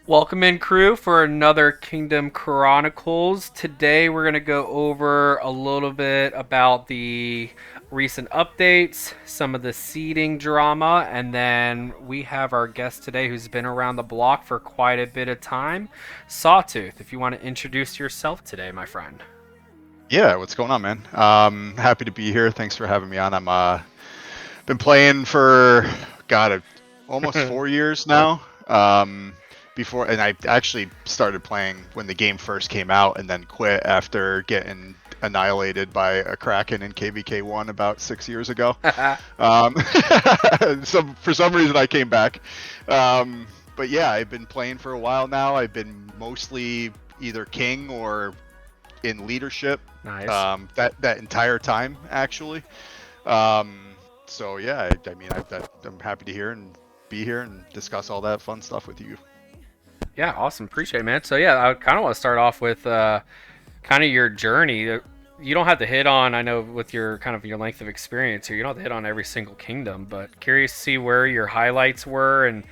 Welcome in, crew, for another Kingdom Chronicles. Today, we're going to go over a little bit about the recent updates, some of the seeding drama, and then we have our guest today who's been around the block for quite a bit of time, Sawtooth. If you want to introduce yourself today, my friend. Yeah, what's going on, man? Happy to be here. Thanks for having me on. I'm been playing for almost 4 years now. Before, and I actually started playing when the game first came out, and then quit after getting annihilated by a Kraken in KVK1 about 6 years ago. Um, so for some reason, I came back. But yeah, I've been playing for a while now. I've been mostly either king or in leadership Nice. that entire time actually. Um, so yeah, I'm happy to hear and be here and discuss all that fun stuff with you. Yeah, awesome. Appreciate it, man. So, yeah, I kind of want to start off with kind of your journey. You don't have to hit on, I know, with your kind of your length of experience here, you don't have to hit on every single kingdom, but curious to see where your highlights were and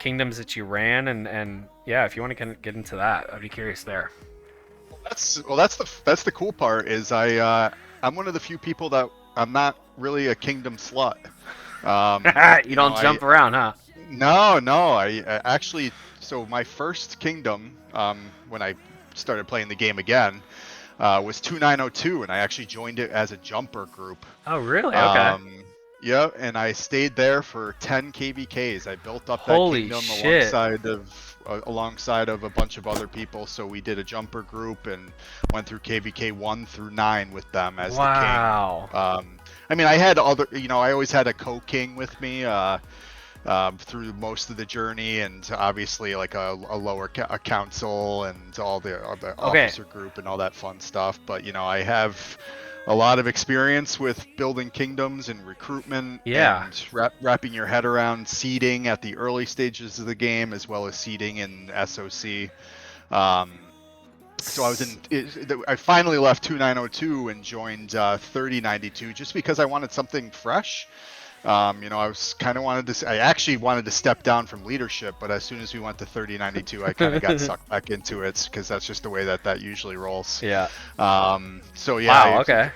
kingdoms that you ran, and yeah, if you want to kind of get into that, I'd be curious there. That's the cool part is I'm one of the few people that I'm not really a kingdom slut. You don't I jump around, huh? no I actually, so my first kingdom, when I started playing the game again, was 2902, and I actually joined it as a jumper group. Oh, really? Okay. Um, yeah, and I stayed there for 10 KVKs. I built up that Holy kingdom shit. alongside of a bunch of other people. So we did a jumper group and went through KVK 1 through 9 with them as the king. Wow. I mean, I had other, I always had a co-king with me. Through most of the journey, and obviously like a lower a council and all the Okay. officer group and all that fun stuff. But I have a lot of experience with building kingdoms and recruitment Yeah. and wrapping your head around seeding at the early stages of the game as well as seeding in SOC. Um, so I finally left 2902 and joined 3092 just because I wanted something fresh. I was kind of I actually wanted to step down from leadership, but as soon as we went to 3092, I kind of got sucked back into it because that's just the way that usually rolls. Yeah. So yeah, Wow. Okay.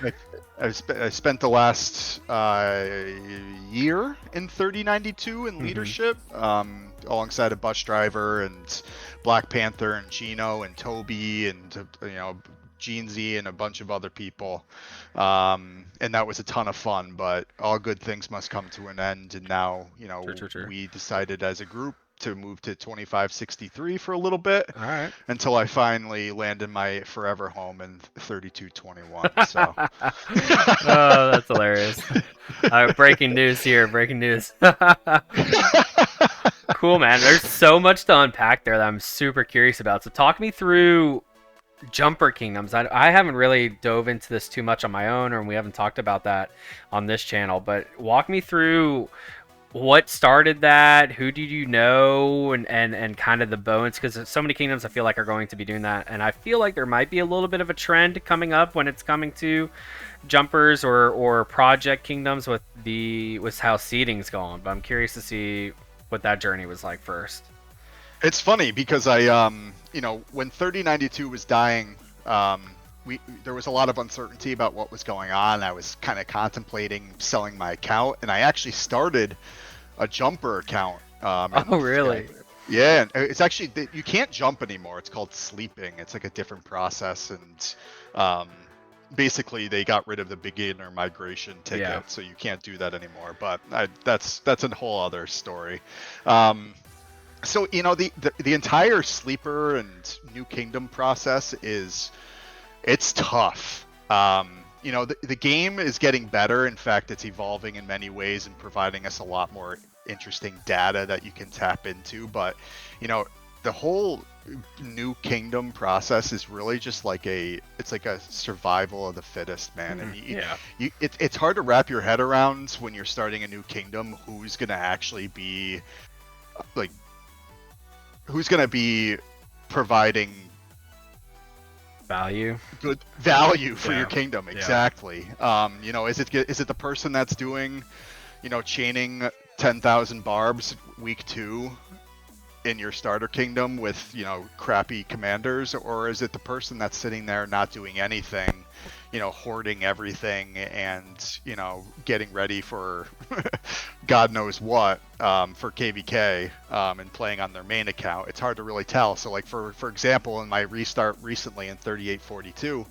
I spent the last year in 3092 in Hmm. leadership, alongside a bus driver and Black Panther and Gino and Toby and Jeansy and a bunch of other people. And that was a ton of fun, but all good things must come to an end. And now, True. True. True. we decided as a group to move to 2563 for a little bit All right. until I finally landed my forever home in 3221. So, Oh, that's hilarious. All right, breaking news here. Breaking news. Cool, man. There's so much to unpack there that I'm super curious about. So, talk me through Jumper Kingdoms. I haven't really dove into this too much on my own, or we haven't talked about that on this channel. But walk me through what started that, who did you know, and kind of the bones, because so many kingdoms I feel like are going to be doing that, and I feel like there might be a little bit of a trend coming up when it's coming to jumpers or project kingdoms with how seeding's going. But I'm curious to see what that journey was like first. it's funny because when 3092 was dying, there was a lot of uncertainty about what was going on. I was kind of contemplating selling my account, and I actually started a jumper account. Oh, really? Yeah, and it's actually, you can't jump anymore. It's called sleeping. It's like a different process, and um, basically they got rid of the beginner migration Yeah. ticket, so you can't do that anymore. But that's a whole other story. Um, so the entire sleeper and new kingdom process it's tough. The game is getting better. In fact, it's evolving in many ways and providing us a lot more interesting data that you can tap into. But, you know, the whole new kingdom process is really just it's like a survival of the fittest, man. Hmm. And Yeah. it's hard to wrap your head around when you're starting a new kingdom who's going to actually be like, who's going to be providing Value. good value for your Yeah. kingdom. Yeah. Exactly. Is it the person that's doing chaining 10,000 barbs week 2 in your starter kingdom with, you know, crappy commanders, or is it the person that's sitting there not doing anything, you know, hoarding everything and, you know, getting ready for God knows what, for KVK, and playing on their main account? It's hard to really tell. So like for example, in my restart recently in 3842,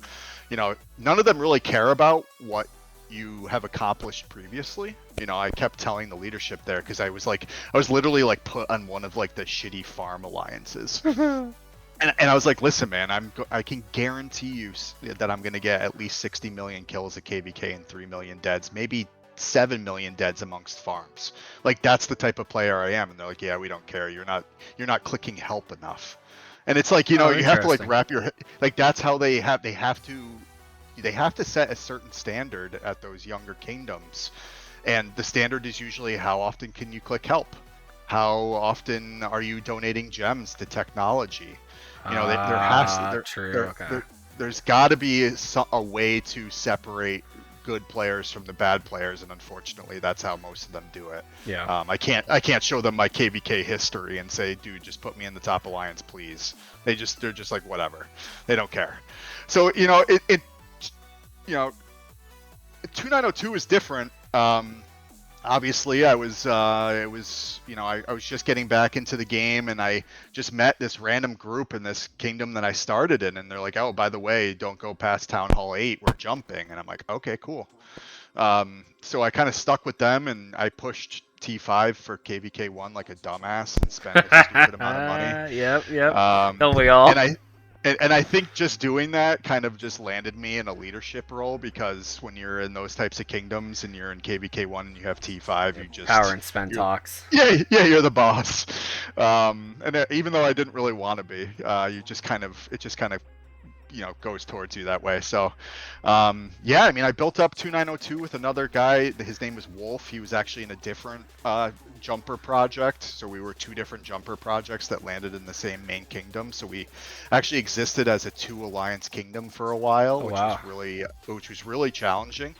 you know, none of them really care about what you have accomplished previously. You know, I kept telling the leadership there, because I was literally like put on one of like the shitty farm alliances. And I was like, listen, man, I can guarantee you that I'm going to get at least 60 million kills at KVK and 3 million deads, maybe 7 million deads amongst farms. Like, that's the type of player I am. And they're like, yeah, we don't care. You're not clicking help enough. And it's like, you know, you have to like wrap your, like, that's how they have to set a certain standard at those younger kingdoms. And the standard is usually, how often can you click help? How often are you donating gems to technology? You know, there's got to be a way to separate good players from the bad players, and unfortunately, that's how most of them do it. Yeah. I can't show them my KVK history and say, dude, just put me in the top alliance, please. They're just like, whatever. They don't care. So, you know, you know, 2902 is different. Obviously, I was just getting back into the game, and I just met this random group in this kingdom that I started in, and they're like, oh, by the way, don't go past Town Hall 8, we're jumping. And I'm like, okay, cool. So I kind of stuck with them, and I pushed T5 for KVK1 like a dumbass and spent a stupid amount of money. Yep. Don't we all? And I think just doing that kind of just landed me in a leadership role, because when you're in those types of kingdoms and you're in KVK1 and you have T5, you just power and spend talks. Yeah, you're the boss. And even though I didn't really want to be, it just kind of you know, goes towards you that way. So yeah, I mean, I built up 2902 with another guy. His name was Wolf. He was actually in a different jumper project, so we were two different jumper projects that landed in the same main kingdom. So we actually existed as a 2 alliance kingdom for a while, which was really challenging.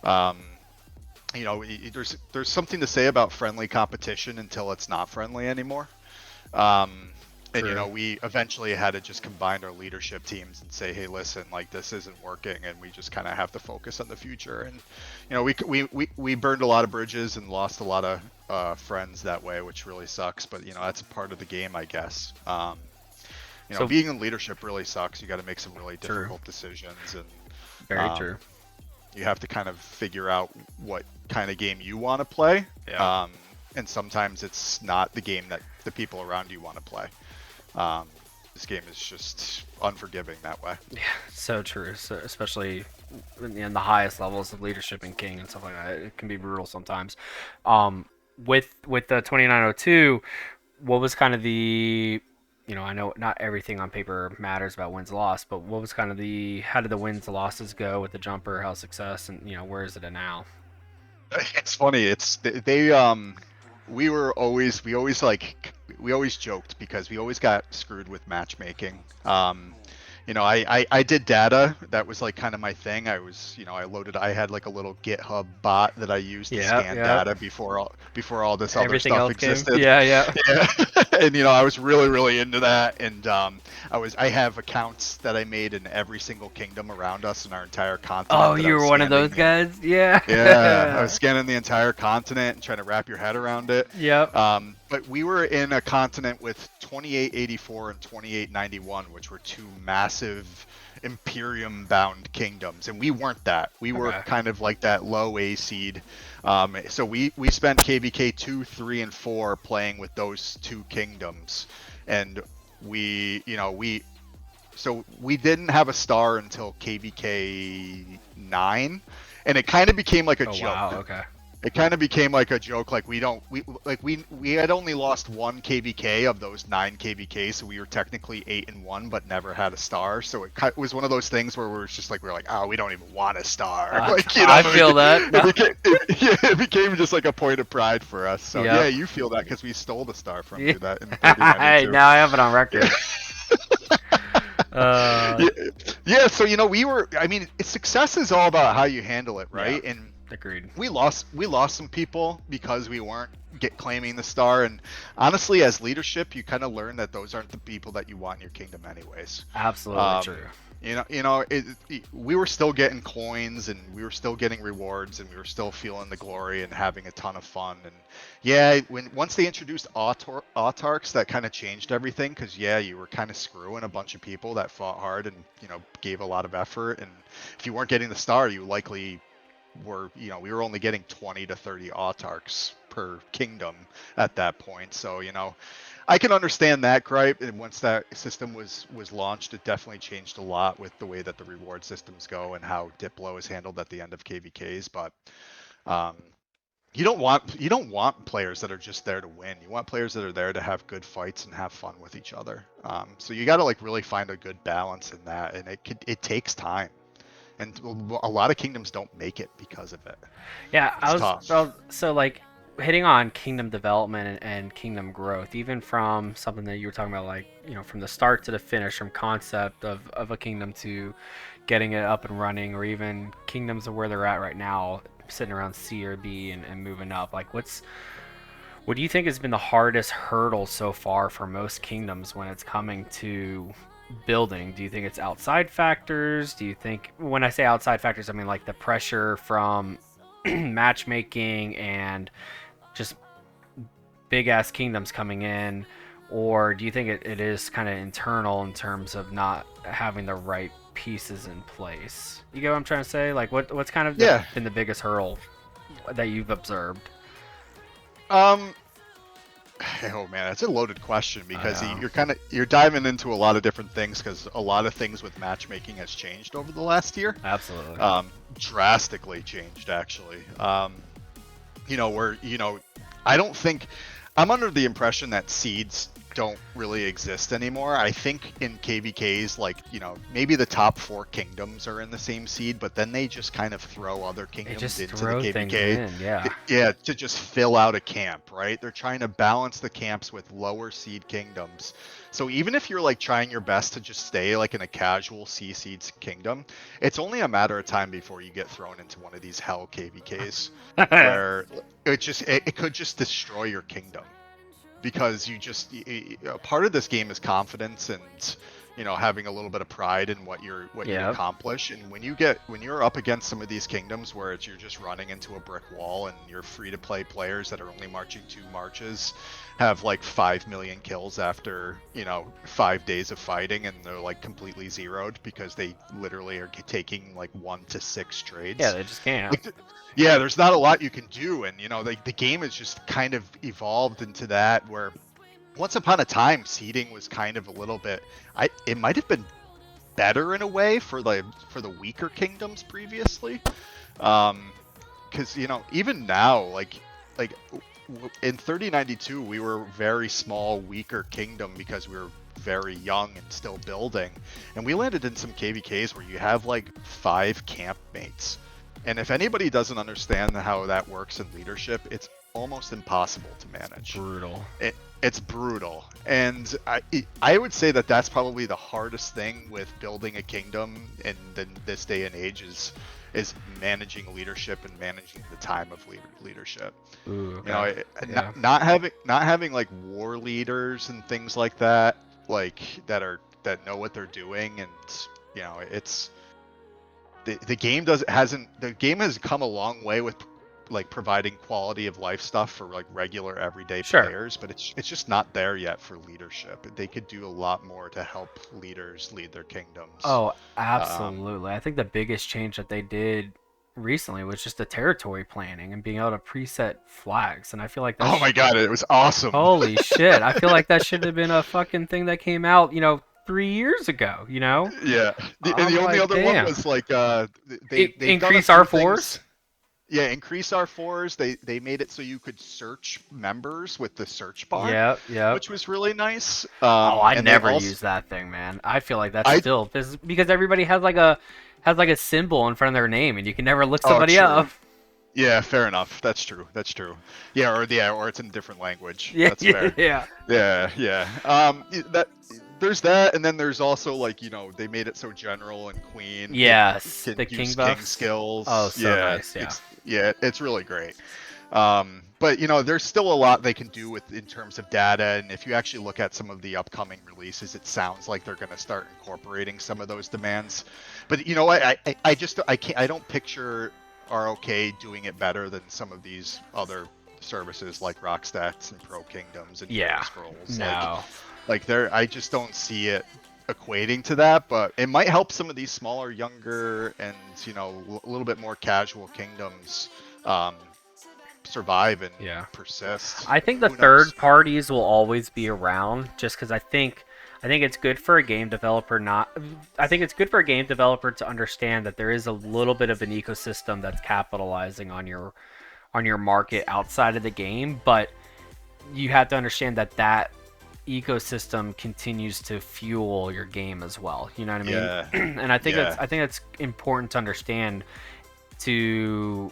You know, there's something to say about friendly competition until it's not friendly anymore. And, you know, we eventually had to just combine our leadership teams and say, hey, listen, like, this isn't working, and we just kind of have to focus on the future. And, you know, we burned a lot of bridges and lost a lot of friends that way, which really sucks. But, you know, that's a part of the game, I guess. You know, being in leadership really sucks. You got to make some really difficult decisions. And very true. You have to kind of figure out what kind of game you want to play. Yeah. And sometimes it's not the game that the people around you want to play. This game is just unforgiving that way. Yeah, so true. So, especially in the highest levels of leadership and king and stuff like that, it can be brutal sometimes. With the 2902, what was kind of the, you know, I know not everything on paper matters about wins loss, but what was kind of how did the wins losses go with the jumper? How's success, and you know, where is it at now? It's funny. We always joked because we always got screwed with matchmaking. You know, I did data. That was like kind of my thing. I had like a little GitHub bot that I used to scan data before all this other stuff existed. Yeah. And you know, I was really into that. And I have accounts that I made in every single kingdom around us in our entire continent. Oh, you were one of those guys? Yeah. Yeah, I was scanning the entire continent and trying to wrap your head around it. Yep. But we were in a continent with 2884 and 2891, which were two massive Imperium-bound kingdoms, and we weren't that. We were kind of like that low A seed. So we spent KVK 2, 3, and 4 playing with those two kingdoms, and we didn't have a star until KVK 9, and it kind of became like a joke. Wow, okay. It kind of became like a joke, like we had only lost 1 KVK of those 9 KVKs, so we were technically 8-1, but never had a star. So it was one of those things where we're like, oh, we don't even want a star. Like, you know, I feel that. It became just like a point of pride for us. So yeah, you feel that because we stole the star from you. That in hey, now I have it on record. Yeah, so you know, success is all about how you handle it, right? Yeah. And Agreed. we lost some people because we weren't claiming the star, and honestly, as leadership, you kind of learn that those aren't the people that you want in your kingdom anyways. Absolutely um true. we were still getting coins, and we were still getting rewards, and we were still feeling the glory and having a ton of fun. And yeah, once they introduced autarchs, that kind of changed everything, because yeah, you were kind of screwing a bunch of people that fought hard and gave a lot of effort, and if you weren't getting the star, you likely we were only getting 20 to 30 autarchs per kingdom at that point. So I can understand that gripe, and once that system was launched, it definitely changed a lot with the way that the reward systems go and how Diplo is handled at the end of KVKs. But um, you don't want players that are just there to win. You want players that are there to have good fights and have fun with each other. So you got to really find a good balance in that, and it takes time. And a lot of kingdoms don't make it because of it. Yeah, It's tough. so like hitting on kingdom development and kingdom growth, even from something that you were talking about, like from the start to the finish, from concept of a kingdom to getting it up and running, or even kingdoms of where they're at right now, sitting around C or B and moving up. Like, what do you think has been the hardest hurdle so far for most kingdoms when it's coming to building? Do you think it's outside factors? Do you think, when I say outside factors, I mean like the pressure from matchmaking and just big ass kingdoms coming in? Or do you think it is kind of internal in terms of not having the right pieces in place? You get what I'm trying to say? Like, what's kind of Yeah. been the biggest hurdle that you've observed? Um. Oh man, that's a loaded question, because you're diving into a lot of different things, because a lot of things with matchmaking has changed over the last year. Absolutely. Drastically changed, actually. Where I don't think, I'm under the impression that seeds don't really exist anymore. I think in KVKs, maybe the top 4 kingdoms are in the same seed, but then they just kind of throw other kingdoms into the KVK. Yeah, to just fill out a camp, right? They're trying to balance the camps with lower seed kingdoms. So even if you're trying your best to just stay in a casual C seeds kingdom, it's only a matter of time before you get thrown into one of these hell KVKs where it could just destroy your kingdom, because part of this game is confidence, and having a little bit of pride in what you accomplish. And when you're up against some of these kingdoms where you're just running into a brick wall, and you're free to play players that are only marching 2 marches have 5 million kills after 5 days of fighting, and they're completely zeroed because they literally are taking 1 to 6 trades. Yeah, they just can't. Yeah, there's not a lot you can do, and the game has just kind of evolved into that, where once upon a time seeding was kind of a little bit, it might have been better in a way for the weaker kingdoms previously, because even now, in 3092 we were a very small, weaker kingdom because we were very young and still building, and we landed in some KVKs where you have 5 camp mates. And if anybody doesn't understand how that works in leadership, it's almost impossible to manage. Brutal. It's brutal. And I would say that that's probably the hardest thing with building a kingdom in this day and age is managing leadership and managing the time of leadership. Ooh, okay. Not having war leaders and things like that, that know what they're doing, and it's the game has come a long way with providing quality of life stuff for regular everyday players, but it's just not there yet for leadership. They could do a lot more to help leaders lead their kingdoms. Oh, absolutely. I think the biggest change that they did recently was just the territory planning and being able to preset flags, and I feel like oh my god, it was awesome. Holy shit, I feel like that should have been a fucking thing that came out 3 years ago. Yeah, the only other one was they increase R4s. Yeah, increase R4s. They made it so you could search members with the search bar. Yeah. Which was really nice. I never use that thing, man. I feel like that's still because everybody has a symbol in front of their name, and you can never look somebody up. Yeah, fair enough. That's true. Yeah, or it's in a different language. Yeah, that's fair. Yeah. That there's that, and then there's also like they made it so general and queen Yes, can the king use king buffs. Oh, skills. so nice. Yeah. It's really great. But there's still a lot they can do with in terms of data, and if you actually look at some of the upcoming releases, it sounds like they're going to start incorporating some of those demands. But you know what? I don't picture ROK doing it better than some of these other services like Rockstats and Pro Kingdoms and Hero Yeah. Scrolls. No. I just don't see it equating to that, but it might help some of these smaller, younger, and a little bit more casual kingdoms survive and Yeah. persist. I think the Who knows? third parties will always be around, just because I think it's good for a game developer not. I think it's good for a game developer to understand that there is a little bit of an ecosystem that's capitalizing on your market outside of the game, but you have to understand that that ecosystem continues to fuel your game as well. You know what I mean? Yeah, And I think yeah, that's important to understand to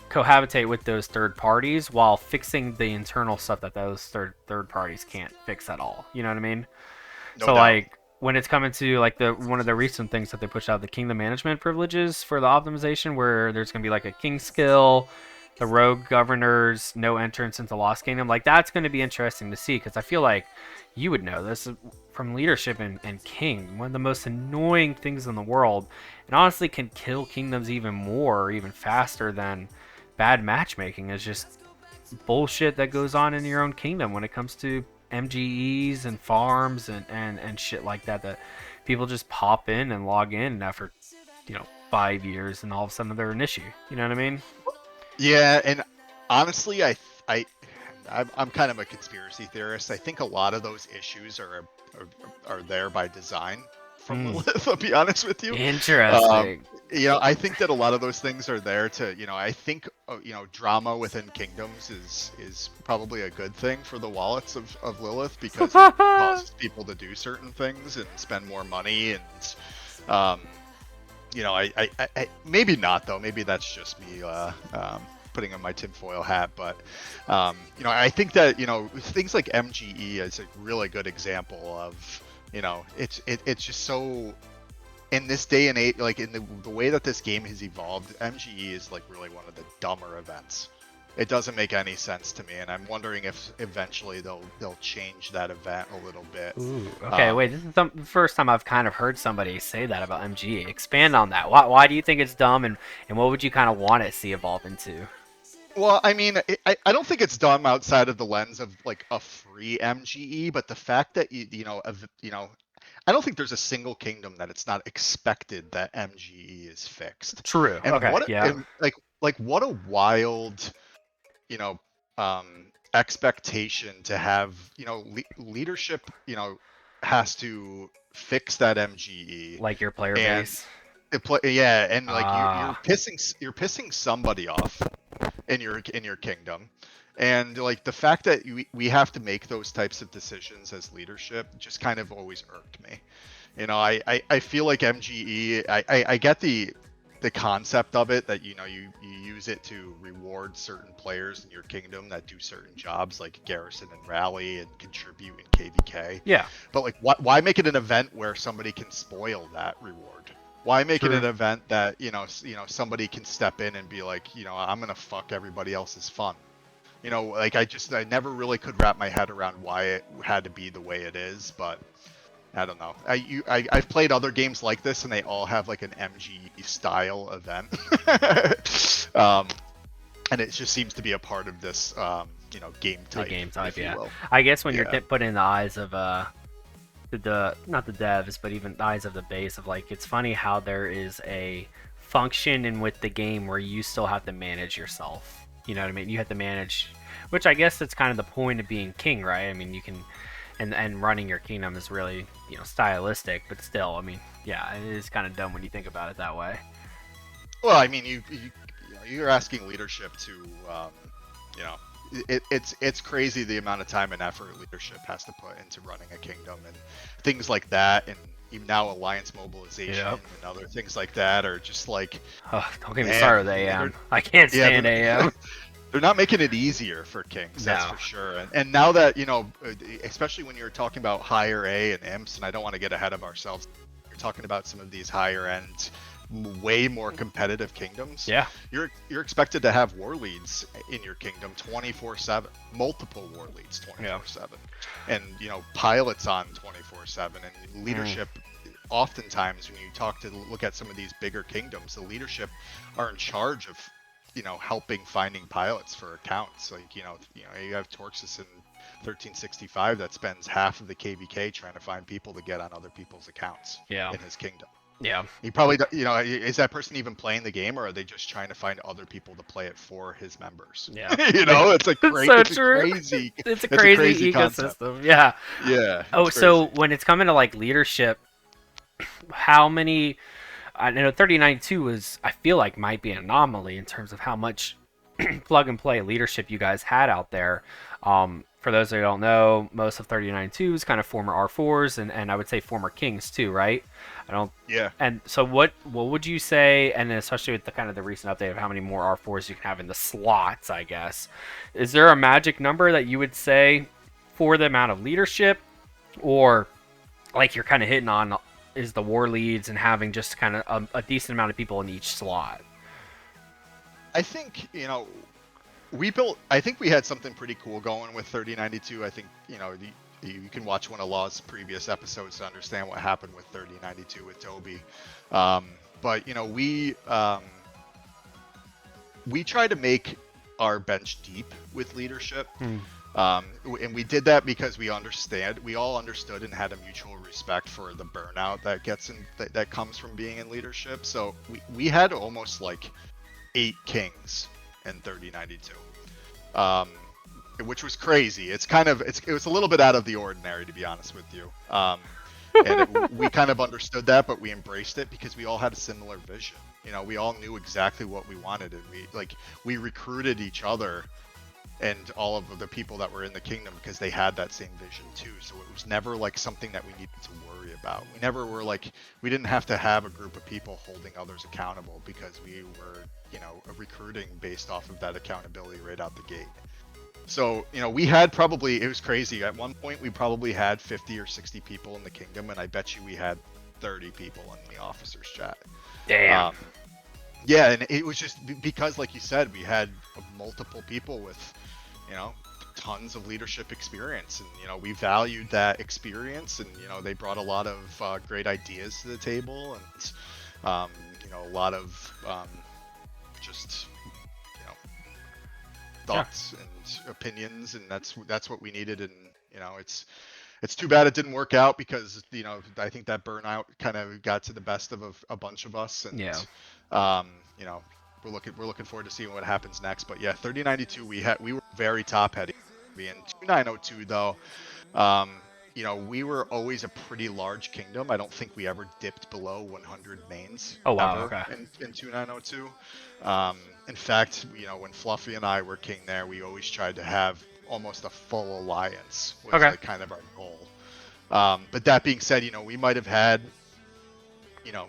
cohabitate with those third parties while fixing the internal stuff that those third parties can't fix at all. You know what I mean? no So doubt. like when it's coming to like the one of the recent things that they pushed out, the kingdom management privileges for the optimization, where there's gonna be like a king skill, the rogue governors, no entrance into Lost Kingdom. Like that's gonna be interesting to see, because I feel like you would know this from leadership and king, one of the most annoying things in the world, and honestly can kill kingdoms even more or even faster than bad matchmaking, is just bullshit that goes on in your own kingdom when it comes to MGEs and farms and shit like that, that people just pop in and log in after 5 years, and all of a sudden they're an issue. You know what I mean? Yeah, and honestly, I I'm kind of a conspiracy theorist. I think a lot of those issues are there by design from Mm, Lilith. I'll be honest with you. Um, interesting. I think that a lot of those things are there to, I think, drama within kingdoms is probably a good thing for the wallets of Lilith, because it causes people to do certain things and spend more money. And, um, maybe not though. Maybe that's just me putting on my tinfoil hat. But, I think that, things like MGE is a really good example of, it's just so, in this day and age, like in the way that this game has evolved, MGE is like really one of the dumber events. It doesn't make any sense to me, and I'm wondering if eventually they'll change that event a little bit. Ooh, okay, wait. This is the first time I've kind of heard somebody say that about MGE. Expand on that. Why do you think it's dumb, and what would you kind of want to see evolve into? Well, I mean, I don't think it's dumb outside of the lens of like a free MGE, but the fact that I don't think there's a single kingdom that it's not expected that MGE is fixed. True. And Okay. Yeah. what a wild, you know, expectation to have, leadership, has to fix that MGE. Like your player And base. yeah, and like Ah. you're pissing somebody off in your kingdom, and like the fact that we have to make those types of decisions as leadership just kind of always irked me. I feel like MGE, I get the concept of it, that you use it to reward certain players in your kingdom that do certain jobs like garrison and rally and contribute in KVK. Yeah. But like, why make it an event where somebody can spoil that reward? Why make it True. an event that somebody can step in and be like, I'm gonna fuck everybody else's fun? Like I never really could wrap my head around why it had to be the way it is, but I don't know. I've played other games like this, and they all have like an MG style event, and it just seems to be a part of this, game The type, game type. if you Yeah. will. I guess when you're Yeah. put in the eyes of the not the devs, but even the eyes of the base, of like, it's funny how there is a function in with the game where you still have to manage yourself. You know what I mean? You have to manage, which I guess that's kind of the point of being king, right? I mean, you can, and running your kingdom is really stylistic, but still, I mean, yeah, it is kind of dumb when you think about it that way. Well, I mean, you're asking leadership to, you know, it's crazy the amount of time and effort leadership has to put into running a kingdom, and things like that, and even now alliance mobilization Yep. and other things like that are just like, Oh, don't get me man, started with AM. I can't yeah, stand AM. they're not making it easier for kings, that's No. for sure. And now that, you know, especially when you're talking about higher A and imps, and I don't want to get ahead of ourselves, you're talking about some of these higher end, way more competitive kingdoms. Yeah. You're expected to have war leads in your kingdom 24/7, multiple war leads 24/7, and you know, pilots on 24/7, and leadership. Oftentimes, when you look at some of these bigger kingdoms, the leadership are in charge of, you know, helping finding pilots for accounts. Like, you have Torxus in 1365 that spends half of the KVK trying to find people to get on other people's accounts Yeah. in his kingdom. Yeah. He probably, you know, is that person even playing the game, or are they just trying to find other people to play it for his members? Yeah. You know, it's like It's great. so It's a true. crazy. It's a It's a crazy crazy concept. ecosystem. Yeah. Yeah. Oh, It's so crazy. when it's coming to like leadership, how many? I know 3092 was, I feel like, might be an anomaly in terms of how much plug and play leadership you guys had out there. For those who don't know, most of 3092 is kind of former R4s, and I would say former Kings too, right? I don't. Yeah. And so what would you say, and especially with the kind of the recent update of how many more R4s you can have in the slots, I guess, is there a magic number that you would say for the amount of leadership, or like you're kind of hitting on is the war leads and having just kind of a decent amount of people in each slot? I think, you know, I think we had something pretty cool going with 3092. I think, you know, you can watch one of Law's previous episodes to understand what happened with 3092 with Toby. But, you know, we try to make our bench deep with leadership. And we did that because we all understood and had a mutual respect for the burnout that comes from being in leadership. So we had almost like 8 kings in 3092, which was crazy. It was a little bit out of the ordinary, to be honest with you. We kind of understood that, but we embraced it because we all had a similar vision. You know, we all knew exactly what we wanted, and we recruited each other and all of the people that were in the kingdom because they had that same vision too. So it was never like something that we needed to worry about. We never were like, we didn't have to have a group of people holding others accountable because we were, you know, recruiting based off of that accountability right out the gate. So, you know, it was crazy. At one point, we probably had 50 or 60 people in the kingdom, and I bet you we had 30 people in the officers chat. Damn. Yeah, and it was just because, like you said, we had multiple people with, you know, tons of leadership experience, and you know, we valued that experience, and you know, they brought a lot of great ideas to the table, and you know, a lot of just, you know, thoughts and opinions, and that's what we needed. And you know, it's too bad it didn't work out because, you know, I think that burnout kind of got to the best of a bunch of us, and you know, we're looking forward to seeing what happens next. But yeah, 3092 we were very top heavy. In 2902 though, you know, we were always a pretty large kingdom. I don't think we ever dipped below 100 mains Oh wow. ever Okay. in 2902. In fact, you know, when Fluffy and I were king there, we always tried to have almost a full alliance was Okay. like kind of our goal. But that being said, you know, we might have had, you know,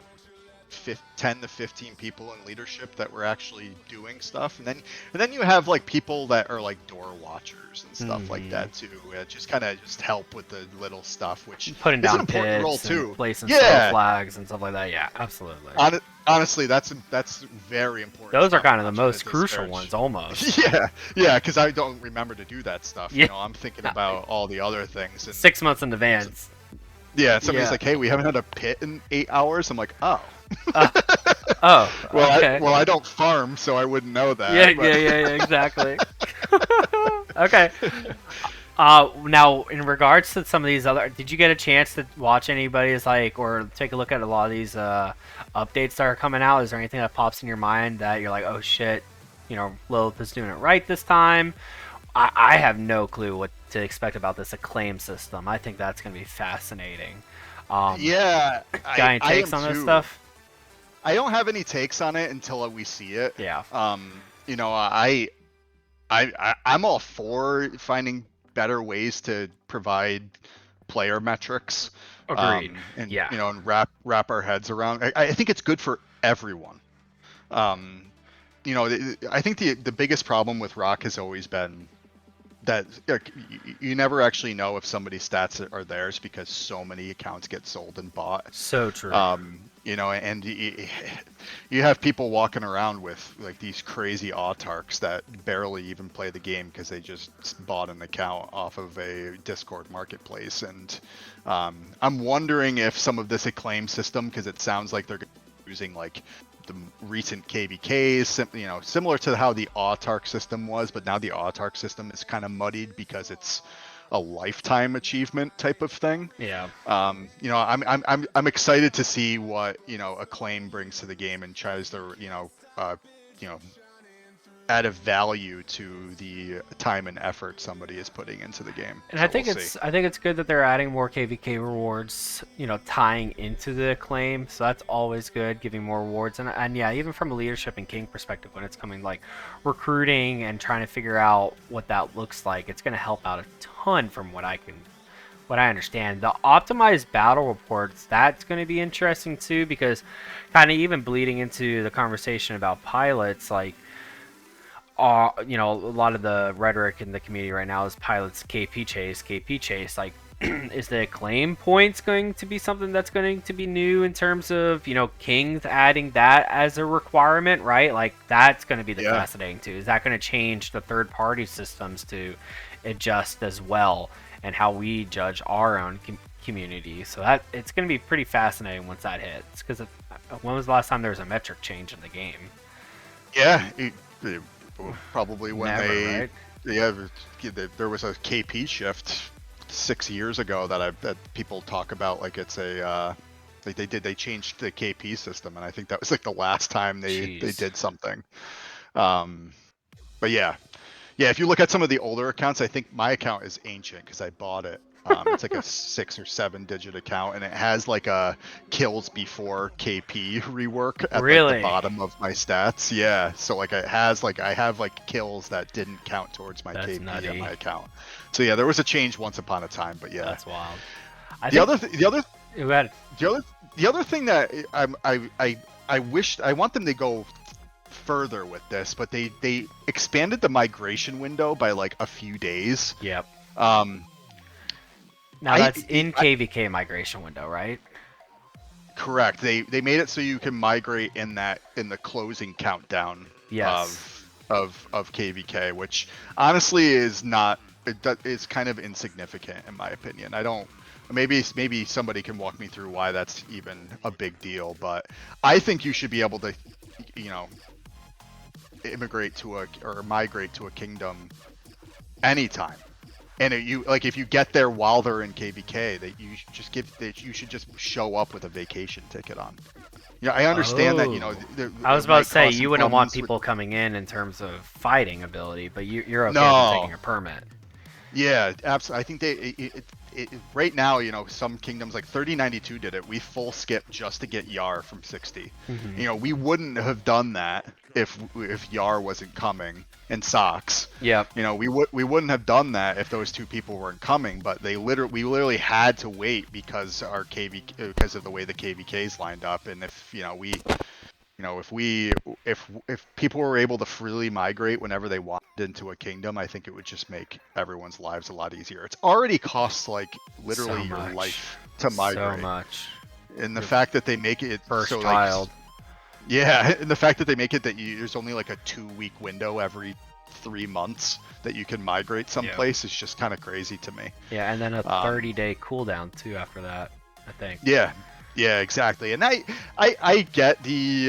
10 to 15 people in leadership that were actually doing stuff, and then you have like people that are like door watchers and stuff like that too. Just kind of just help with the little stuff, which Putting is an down important role pits too. and placing Yeah, slow flags and stuff like that. Yeah, absolutely. honestly, that's very important. Those are stuff, kind of the not to most crucial disparage. ones, almost. Yeah, because I don't remember to do that stuff. Yeah. You know, I'm thinking about all the other things. And 6 months in advance. yeah, somebody's Yeah. like, "Hey, we haven't had a pit in 8 hours." I'm like, "Oh." Oh, Well, okay. I don't farm, so I wouldn't know that. Yeah, but... yeah, exactly. Okay. Now in regards to some of these other, did you get a chance to watch anybody's like, or take a look at a lot of these updates that are coming out? Is there anything that pops in your mind that you're like, oh shit, you know, Lilith is doing it right this time? I have no clue what to expect about this acclaim system. I think that's going to be fascinating. Yeah, got any takes on this stuff? I don't have any takes on it until we see it. Yeah. You know, I'm all for finding better ways to provide player metrics. Agreed. And Yeah. you know, and wrap our heads around. I think it's good for everyone. I think the biggest problem with Rock has always been that you never actually know if somebody's stats are theirs because so many accounts get sold and bought. So true. And you have people walking around with like these crazy autarks that barely even play the game because they just bought an account off of a Discord marketplace. And I'm wondering if some of this acclaim system, because it sounds like they're using like the recent KVKs, similar to how the autark system was, but now the autark system is kind of muddied because it's a lifetime achievement type of thing. Yeah. I'm excited to see what acclaim brings to the game and tries to add a value to the time and effort somebody is putting into the game. And So I think we'll it's see. I think it's good that they're adding more KVK rewards, tying into the acclaim. So that's always good, giving more rewards. And yeah, even from a leadership and king perspective, when it's coming like recruiting and trying to figure out what that looks like, it's going to help out a ton from what I understand. The optimized battle reports, that's going to be interesting too, because kind of even bleeding into the conversation about pilots, like a lot of the rhetoric in the community right now is pilots KP chase. Like, is the acclaim points going to be something that's going to be new in terms of, Kings adding that as a requirement, right? Like, that's going to be the Yeah. fascinating too. Is that going to change the third party systems to adjust as well and how we judge our own community? So that it's going to be pretty fascinating once that hits. Because when was the last time there was a metric change in the game? Yeah. Probably when Never, they right? yeah there was a KP shift 6 years ago that people talk about like it's a like they changed the KP system, and I think that was like the last time they Jeez. did something. um but yeah, if you look at some of the older accounts, I think my account is ancient because I bought it. It's like a 6 or 7 digit account, and it has like a kills before KP rework at like the Really? bottom of my stats. Yeah, so like it has like I have like kills that didn't count towards my That's KP on nutty. my account. So yeah, there was a change once upon a time, but yeah. That's wild. I The think other th- the other you had the other the other thing that I wish I want them to go further with this, but they expanded the migration window by like a few days. yep. Um, Now I, that's in KVK migration window, right? correct. They made it so you can migrate in the closing countdown Yes. of KVK, which honestly is not it's kind of insignificant in my opinion. I don't. Maybe somebody can walk me through why that's even a big deal, but I think you should be able to, you know, immigrate to or migrate to a kingdom anytime. And if you get there while they're in KVK, you should just show up with a vacation ticket on. I understand that Oh. there I was about to might say cause some you wouldn't want problems with. people coming in terms of fighting ability, but you're okay with them taking No, a permit. yeah, absolutely. I think right now, some kingdoms like 3092 did it. We full skip just to get Yar from 60. Mm-hmm. We wouldn't have done that if Yar wasn't coming and Socks. Yep. We wouldn't have done that if those two people weren't coming. But we literally had to wait because because of the way the KVKs lined up. And if people were able to freely migrate whenever they wanted into a kingdom, I think it would just make everyone's lives a lot easier. It's already costs like literally So your much. life to So migrate, much. and the Your fact that they make it first so like child. yeah, and the fact that they make it that there's only like a 2 week window every 3 months that you can migrate Yeah. someplace is just kind of crazy to me. Yeah, and then a Um, 30-day cooldown too after that, I think. yeah, yeah, exactly. And I get the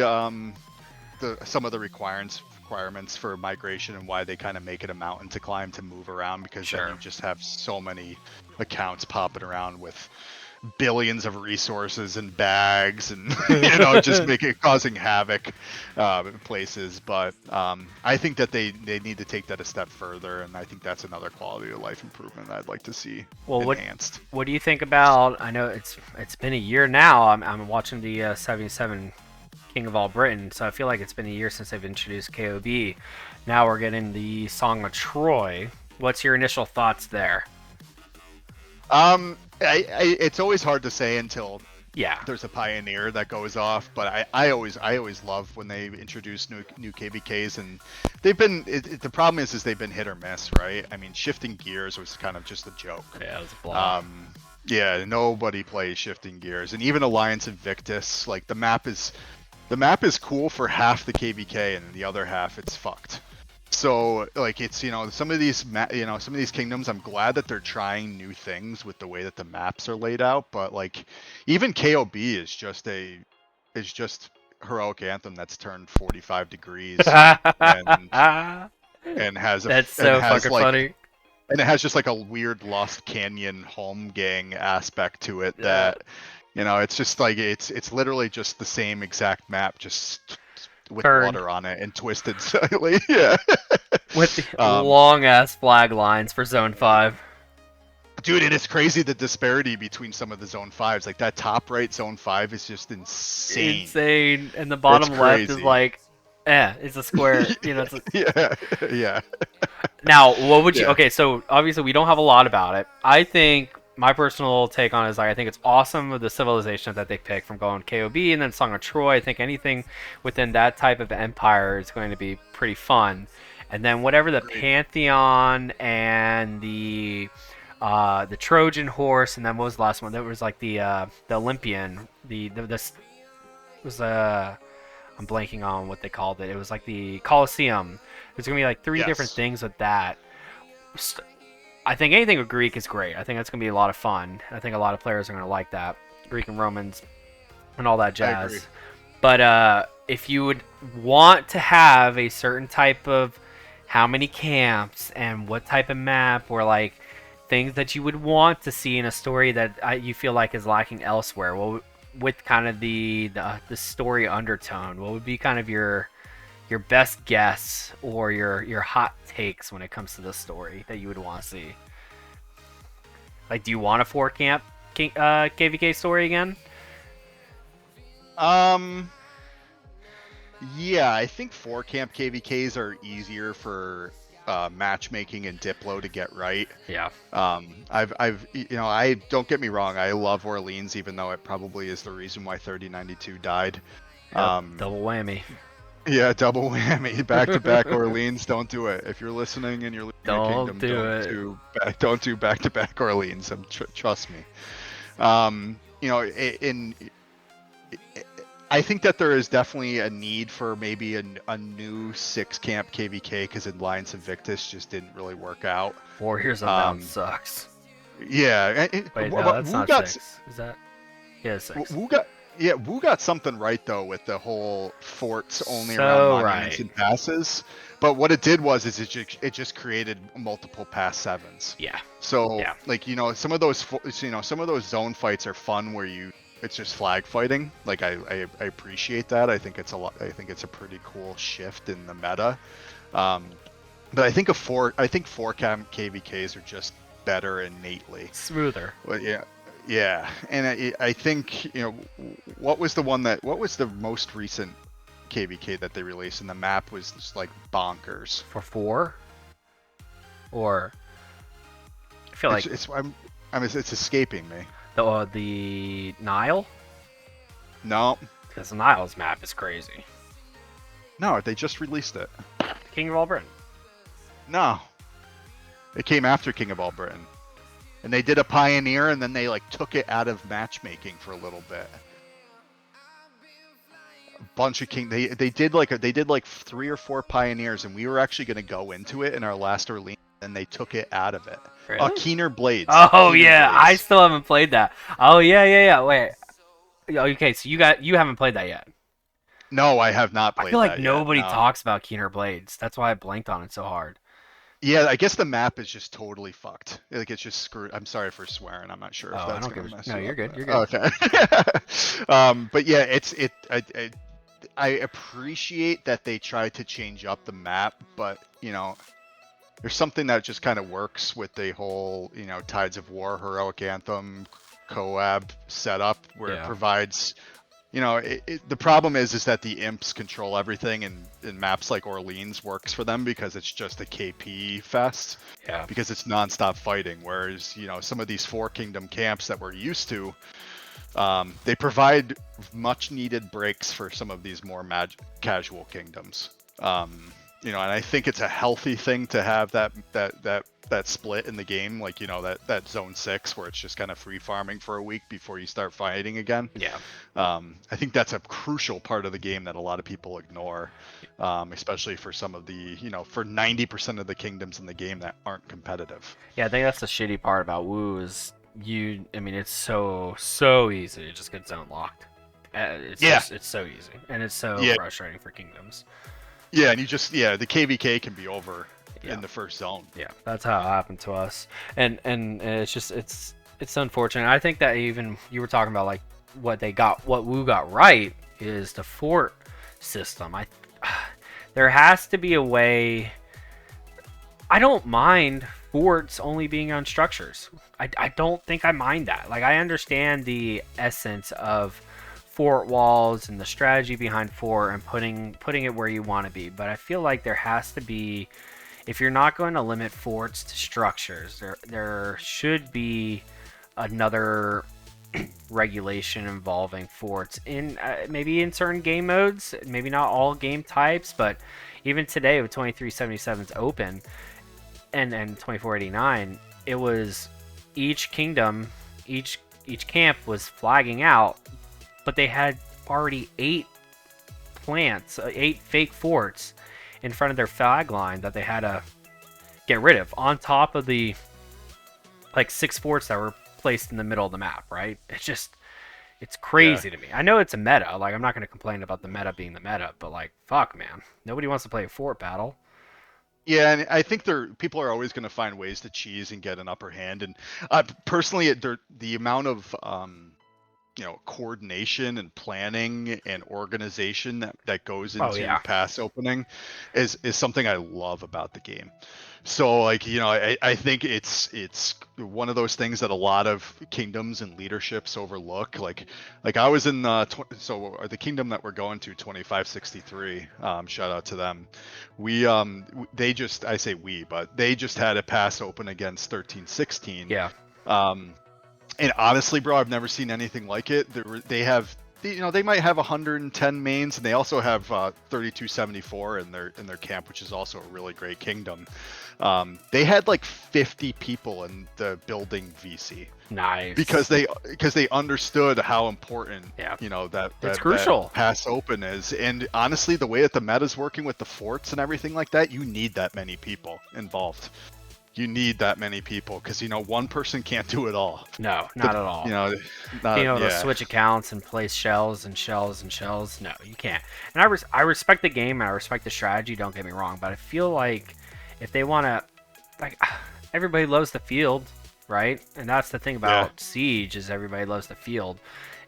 some of the requirements for migration and why they kind of make it a mountain to climb to move around, because then Sure. you just have so many accounts popping around with billions of resources and bags and just causing havoc in places. But I think that they need to take that a step further, and I think that's another quality of life improvement that I'd like to see Well, enhanced. what do you think about? I know it's been a year now. I'm watching the 77 King of All Britain, so I feel like it's been a year since they've introduced KOB. Now we're getting the Song of Troy. What's your initial thoughts there? It's always hard to say until Yeah. There's a pioneer that goes off, but I always love when they introduce new KVKs, and the problem is they've been hit or miss, right? I mean, shifting gears was kind of just a joke. Yeah, it was a blah. Yeah, nobody plays shifting gears, and even Alliance Invictus, like the map is cool for half the KVK, and the other half it's fucked. So like it's some of these kingdoms, I'm glad that they're trying new things with the way that the maps are laid out, but like even KOB is just heroic anthem that's turned 45 degrees and and has a That's and so has fucking like funny. and it has just like a weird Lost Canyon home gang aspect to it Yeah. that it's just like it's literally just the same exact map, just with Turned water on it and twisted slightly. Yeah. with the um long ass flag lines for Zone 5. Dude, and it's crazy the disparity between some of the zone fives. Like that top right zone 5 is just insane. Insane. And the It's bottom left is crazy. like, it's a square. It's a... Yeah. Yeah. Now, what would you? Yeah. Okay, so obviously we don't have a lot about it. I think my personal take on it is like I think it's awesome with the civilization that they pick from going KOB and then Song of Troy. I think anything within that type of empire is going to be pretty fun. And then whatever the Great. Pantheon and the Trojan horse, and then what was the last one? That was like the Olympian. The this was I'm blanking on what they called it. It was like the Colosseum. There's gonna be like three different Yes. things with that. I think anything with Greek is great. I think that's gonna be a lot of fun. I think a lot of players are gonna like that, Greek and Romans and all that I agree. jazz. But if you would want to have a certain type of how many camps and what type of map or like things that you would want to see in a story that you feel like is lacking elsewhere, well, with kind of the story undertone, what would be kind of your best guess or your hot takes when it comes to the story that you would want to see? Like, do you want a four camp KVK story again? Um Yeah, I think 4 camp KVKs are easier for matchmaking and Diplo to get right. Yeah. I don't get me wrong, I love Orleans, even though it probably is the reason why 3092 died. Yep. Um, Double whammy. yeah, double whammy, back to back Orleans. Don't do it. If you're listening and you're leading a Don't kingdom, do it. don't do back to back Orleans. Trust me. In I think that there is definitely a need for maybe a new 6 camp KVK, because Alliance Invictus just didn't really work out. Warriors Unbound sucks. Yeah, Wait, no, but that's Wu not got 6. Is that? Yeah, it's 6. Wu got something right though with the whole forts only So around monuments right. and passes. But what it did was it just created multiple pass 7s. Yeah. So Yeah. like some of those zone fights are fun where it's just flag fighting. Like I appreciate that. I think it's a pretty cool shift in the meta. But I think 4 camp KVKs are just better innately. Smoother. But yeah, and I think what was the most recent KVK that they released, and the map was just like bonkers. For 4? Or I feel like It's escaping me. the Nile? No, Because the Nile's map is crazy. they just released it. King of all Britain. No, it came after King of All Britain, and they did a pioneer, and then they like took it out of matchmaking for a little bit. A bunch of they did like 3 or 4 pioneers, and we were actually going to go into it in our last Orleans, and they took it out of it. Really? Keener Blades. Oh Keener yeah, I Blades. still haven't played that. Oh yeah. Wait. Okay, so you haven't played that yet. No, I have not I played feel like that nobody yet. No. talks about Keener Blades. That's why I blanked on it so hard. Yeah, I guess the map is just totally fucked. Like it's just screwed. I'm sorry for swearing. I'm not sure if I that's don't gonna give a mess no. you You're up. good. You're good. Okay. But yeah, I appreciate that they tried to change up the map, but there's something that just kind of works with the whole Tides of War heroic anthem Coab setup, where it provides. The problem is that the imps control everything, and maps like Orleans works for them because it's just a KP fest. Yeah. Because it's nonstop fighting. Whereas some of these 4 kingdom camps that we're used to, They provide much needed breaks for some of these more casual kingdoms. And I think it's a healthy thing to have that split in the game, like that zone 6 where it's just kind of free farming for a week before you start fighting again. Yeah. I think that's a crucial part of the game that a lot of people ignore, especially for some of the for 90% of the kingdoms in the game that aren't competitive. Yeah, I think that's the shitty part about WoW is I mean, it's so easy to just get zone locked. It's so easy, and it's so frustrating for kingdoms. Yeah, and the KVK can be over in Yeah. the first zone. Yeah, that's how it happened to us, and it's just it's unfortunate. I think that even you were talking about like what WoW got right is the fort system. There has to be a way. I don't mind forts only being on structures. I don't think I mind that. Like, I understand the essence of fort walls and the strategy behind fort and putting it where you want to be, but I feel like there has to be, if you're not going to limit forts to structures, there should be another regulation involving forts in maybe in certain game modes, maybe not all game types, but even today with 2377's open and 2489, it was each kingdom, each camp was flagging out, but they had already 8 fake forts in front of their flag line that they had to get rid of, on top of the like 6 forts that were placed in the middle of the map, right? It's crazy to me. I know it's a meta. Like, I'm not going to complain about the meta being the meta, but like, fuck, man. Nobody wants to play a fort battle. Yeah, and I think people are always going to find ways to cheese and get an upper hand. And personally, the amount of coordination and planning and organization that goes into pass opening is something I love about the game. So like, I think it's one of those things that a lot of kingdoms and leaderships overlook. Like I was in the kingdom that we're going to, 2563. Shout out to them. They just, I say we, but they just had a pass open against 1316. Yeah. And honestly, bro, I've never seen anything like it. They have, they might have 110 mains, and they also have 3274 in their camp, which is also a really great kingdom. They had like 50 people in the building VC. Nice. Because they understood how important that it's crucial that pass open is. And honestly, the way that the meta's working with the forts and everything like that, you need that many people involved. You need that many people because one person can't do it all. No, not at all. Being able to switch accounts and place shells and shells and shells. No, you can't. And I respect the game and I respect the strategy. Don't get me wrong, but I feel like if they want to, like, everybody loves the field, right? And that's the thing about Siege is everybody loves the field.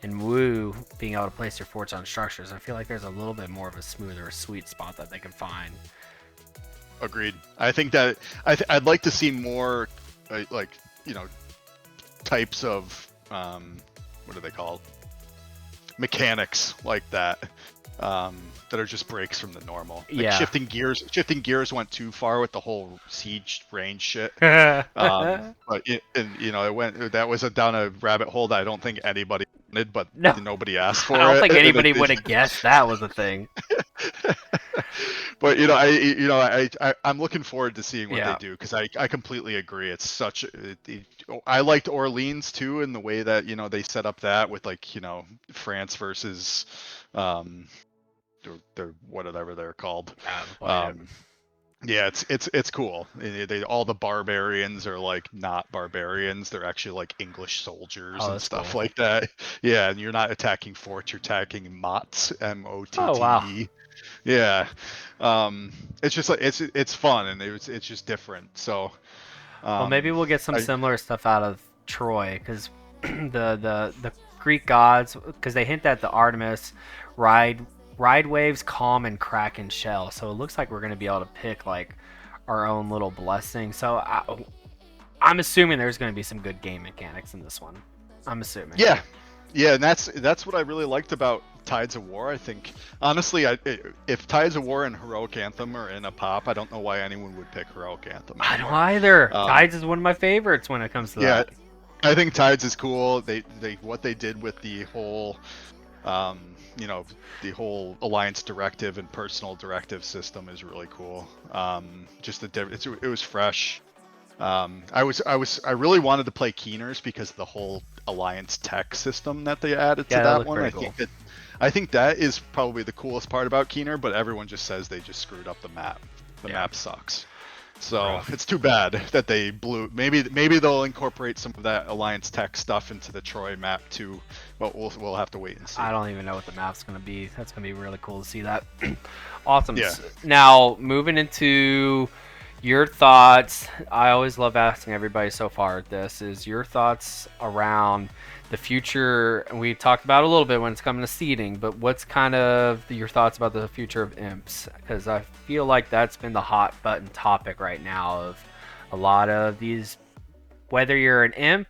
And WoW being able to place their forts on structures, I feel like there's a little bit more of a smoother, sweet spot that they can find. Agreed. I think that I'd like to see more, types of what are they called? Mechanics like that that are just breaks from the normal. Like shifting gears went too far with the whole siege range shit. But it went. That was down a rabbit hole that I don't think anybody wanted, but nobody asked for it. I don't think anybody would have guessed that was a thing. But I'm looking forward to seeing what they do because I completely agree. It's such. I liked Orleans too in the way that they set up that with France versus whatever they're called. Yeah, it's cool. All the barbarians are like not barbarians; they're actually like English soldiers and stuff like that. Yeah, and you're not attacking forts; you're attacking mottes, MOTTE. Oh wow. Yeah, it's just like it's fun and it's just different. So, well, maybe we'll get some similar stuff out of Troy because the Greek gods, because they hint at the Artemis ride waves, calm, and kraken shell. So it looks like we're gonna be able to pick like our own little blessing. So I'm assuming there's gonna be some good game mechanics in this one. I'm assuming. Yeah, and that's what I really liked about Tides of War. I think honestly, if Tides of War and Heroic Anthem are in a pop, I don't know why anyone would pick Heroic Anthem anymore. I don't either. Tides is one of my favorites when it comes to that. I think Tides is cool. They what they did with the whole you know, the whole alliance directive and personal directive system is really cool. Just it was fresh. I really wanted to play Keeners because of the whole alliance tech system that they added to Yeah, that that looked one. pretty cool. I think that is probably the coolest part about Keener, but everyone just says they just screwed up the map. The Yeah, map sucks. So rough. it's too bad that they blew. Maybe they'll incorporate some of that alliance tech stuff into the Troy map too, but we'll have to wait and see. I don't even know what the map's gonna be. That's gonna be really cool to see that. Awesome. Yeah. Now moving into your thoughts. I always love asking everybody so far. This is your thoughts around the future. And we talked about a little bit when it's coming to seeding, but what's kind of your thoughts about the future of imps? Because I feel like that's been the hot button topic right now of a lot of these, whether you're an imp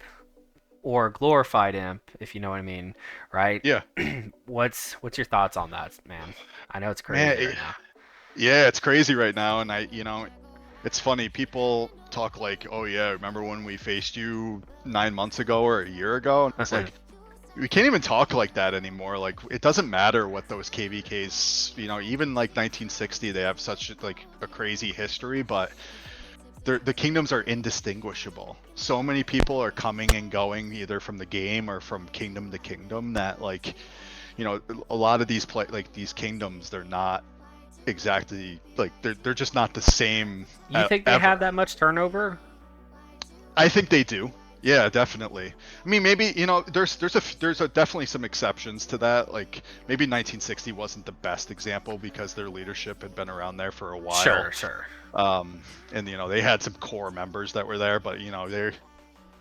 or a glorified imp, if you know what I mean, right? Yeah. What's your thoughts on that, man? I know it's Man, crazy right now. yeah, it's crazy right now, and it's funny. People talk like, "Oh yeah, remember when we faced you 9 months ago or a year ago?" And it's like we can't even talk like that anymore. Like it doesn't matter what those KVKs, even like 1960, they have such like a crazy history, but the kingdoms are indistinguishable. So many people are coming and going either from the game or from kingdom to kingdom that like, a lot of these kingdoms, they're not exactly like they're just not the same You think they have ever. that much turnover? I think they do. Yeah, definitely. I mean, maybe there's definitely some exceptions to that. Like maybe 1960 wasn't the best example because their leadership had been around there for a while. Sure, sure. And they had some core members that were there, but they're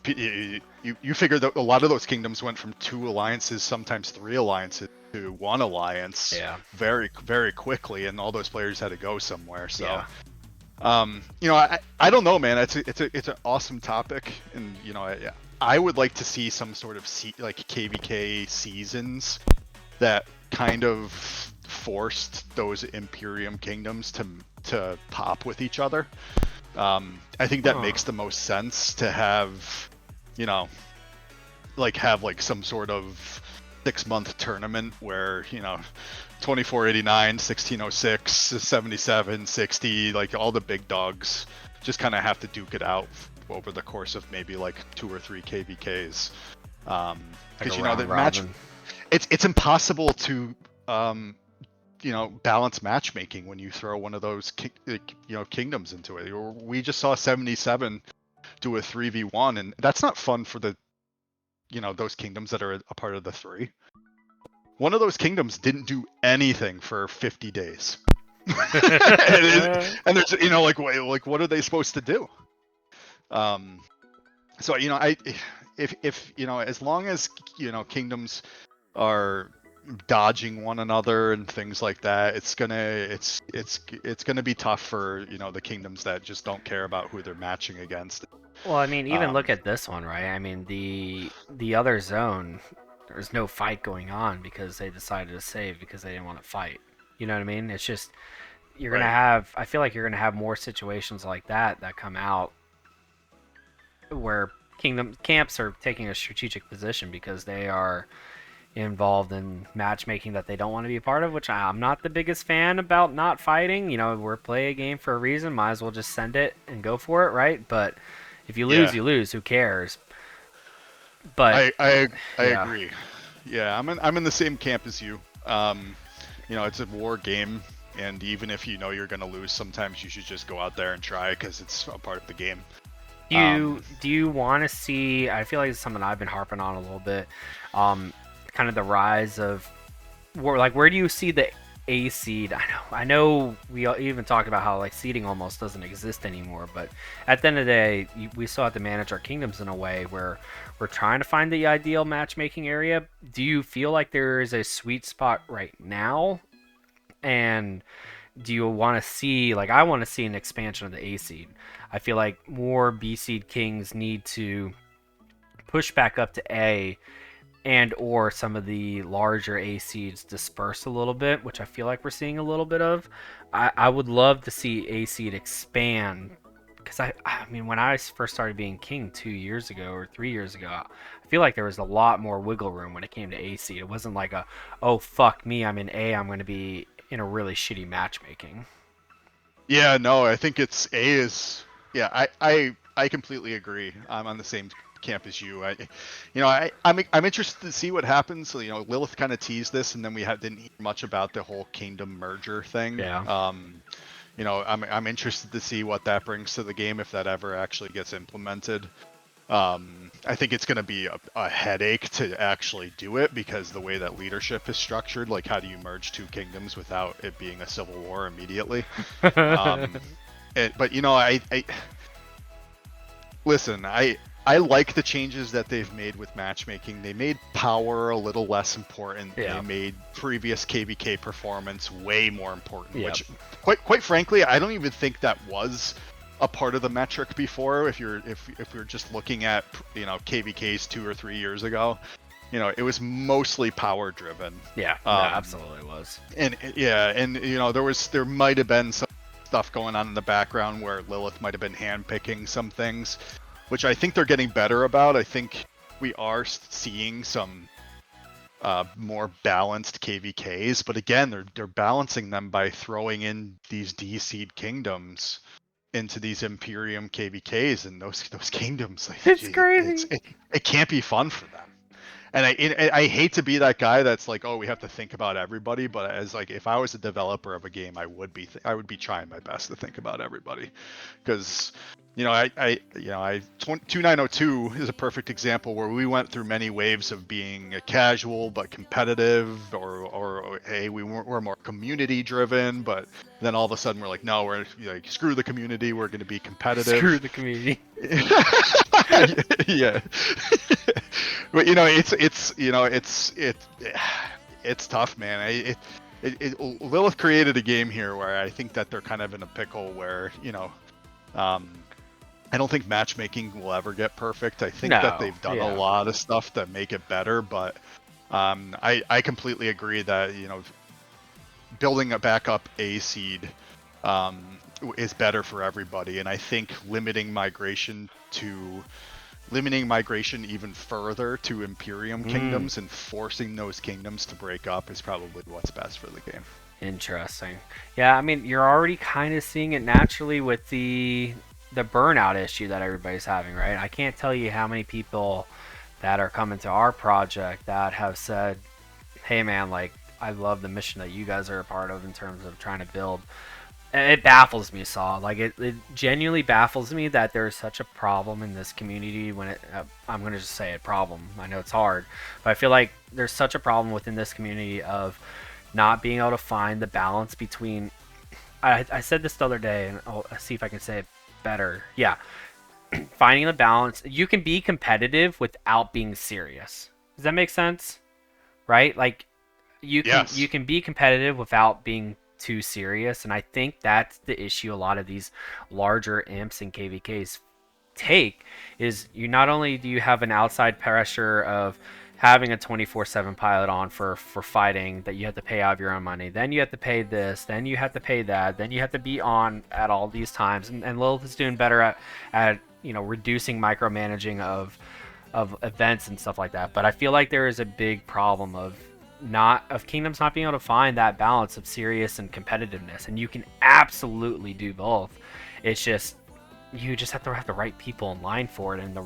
you figure that a lot of those kingdoms went from 2 alliances, sometimes 3 alliances, to 1 alliance Yeah, very very quickly, and all those players had to go somewhere. So yeah. I don't know, man. It's an awesome topic, and I would like to see some sort of like KVK seasons that kind of forced those Imperium kingdoms to pop with each other. I think that Huh. makes the most sense to have, you know, have like some sort of 6 month tournament where 2489, 1606, 77, 60, like all the big dogs just kind of have to duke it out over the course of maybe like 2 or 3 KVKs. Like a Because the round match, robin. it's impossible to balance matchmaking when you throw one of those kingdoms into it. We just saw 77 do a 3v1, and that's not fun for the those kingdoms that are a part of the three. One of those kingdoms didn't do anything for 50 days. And there's like what are they supposed to do? Um so I if as long as kingdoms are dodging one another and things like that, it's gonna be tough for the kingdoms that just don't care about who they're matching against. Well, I mean, even look um at this one, right? I mean, the other zone, there's no fight going on because they decided to save because they didn't want to fight. You know what I mean? It's just you're gonna right. have. I feel like you're gonna have more situations like that come out where kingdom camps are taking a strategic position because they are involved in matchmaking that they don't want to be a part of, which I'm not the biggest fan about not fighting. We're play a game for a reason. Might as well just send it and go for it, right? But if you lose, Yeah, you lose. Who cares? But I yeah, agree. Yeah, I'm in the same camp as you. It's a war game, and even if you're gonna lose, sometimes you should just go out there and try because it's a part of the game. do Um, you want to see? I feel like it's something I've been harping on a little bit. Um, Kind of the rise of where do you see the A seed? I know we even talked about how like seeding almost doesn't exist anymore, but at the end of the day, we still have to manage our kingdoms in a way where we're trying to find the ideal matchmaking area. Do you feel like there is a sweet spot right now? And do you want to see, like, I want to see an expansion of the A seed? I feel like more B seed kings need to push back up to A, and or some of the larger A seeds disperse a little bit, which I feel like we're seeing a little bit of. I would love to see A seed expand because I mean, when I first started being king 2 years ago or 3 years ago, I feel like there was a lot more wiggle room when it came to A seed. It wasn't like a, oh fuck me, I'm in A, I'm going to be in a really shitty matchmaking. Yeah, no, I think it's A is. Yeah, I completely agree. I'm on the same camp as you. I'm interested to see what happens. So, Lilith kind of teased this, and then didn't hear much about the whole kingdom merger thing. Yeah. I'm interested to see what that brings to the game if that ever actually gets implemented. I think it's going to be a headache to actually do it because the way that leadership is structured, like how do you merge two kingdoms without it being a civil war immediately? Um, but I listen. I like the changes that they've made with matchmaking. They made power a little less important. Yeah. They made previous KVK performance way more important. Yep. Which, quite frankly, I don't even think that was a part of the metric before. If you're just looking at KVKs 2 or 3 years ago, it was mostly power driven. Yeah, absolutely was. And there might have been some stuff going on in the background where Lilith might have been handpicking some things, which I think they're getting better about. I think we are seeing some more balanced KVKs, but again, they're balancing them by throwing in these D-seed kingdoms into these Imperium KVKs, and those kingdoms, like, It's crazy. It can't be fun for them. And I hate to be that guy that's like, oh, we have to think about everybody, but as like if I was a developer of a game, I would be trying my best to think about everybody, because 2902 is a perfect example where we went through many waves of being a casual but competitive, or hey, we're more community driven, but then all of a sudden we're like, no, we're like, screw the community, we're going to be competitive. Screw the community. Yeah. But it's tough, man. Lilith created a game here where I think that they're kind of in a pickle where I don't think matchmaking will ever get perfect. I think that they've done a lot of stuff to make it better, but I completely agree that building a backup A seed is better for everybody, and I think limiting migration even further to Imperium kingdoms and forcing those kingdoms to break up is probably what's best for the game. Interesting. Yeah, I mean, you're already kind of seeing it naturally with the burnout issue that everybody's having, right? I can't tell you how many people that are coming to our project that have said, hey man, like, I love the mission that you guys are a part of in terms of trying to build. It baffles me, Saw. Like, it genuinely baffles me that there's such a problem in this community when I'm going to just say it, problem. I know it's hard, but I feel like there's such a problem within this community of not being able to find the balance between, I said this the other day, and I'll see if I can say it better. Yeah. Finding the balance. You can be competitive without being serious. Does that make sense? Right? Like, you can be competitive without being too serious, and I think that's the issue a lot of these larger imps and KVKs take, is you not only do you have an outside pressure of having a 24/7 pilot on for fighting that you have to pay out of your own money, then you have to pay this, then you have to pay that, then you have to be on at all these times, and Lilith is doing better at reducing micromanaging of events and stuff like that. But I feel like there is a big problem of kingdoms not being able to find that balance of serious and competitiveness, and you can absolutely do both. It's just you just have to have the right people in line for it, and the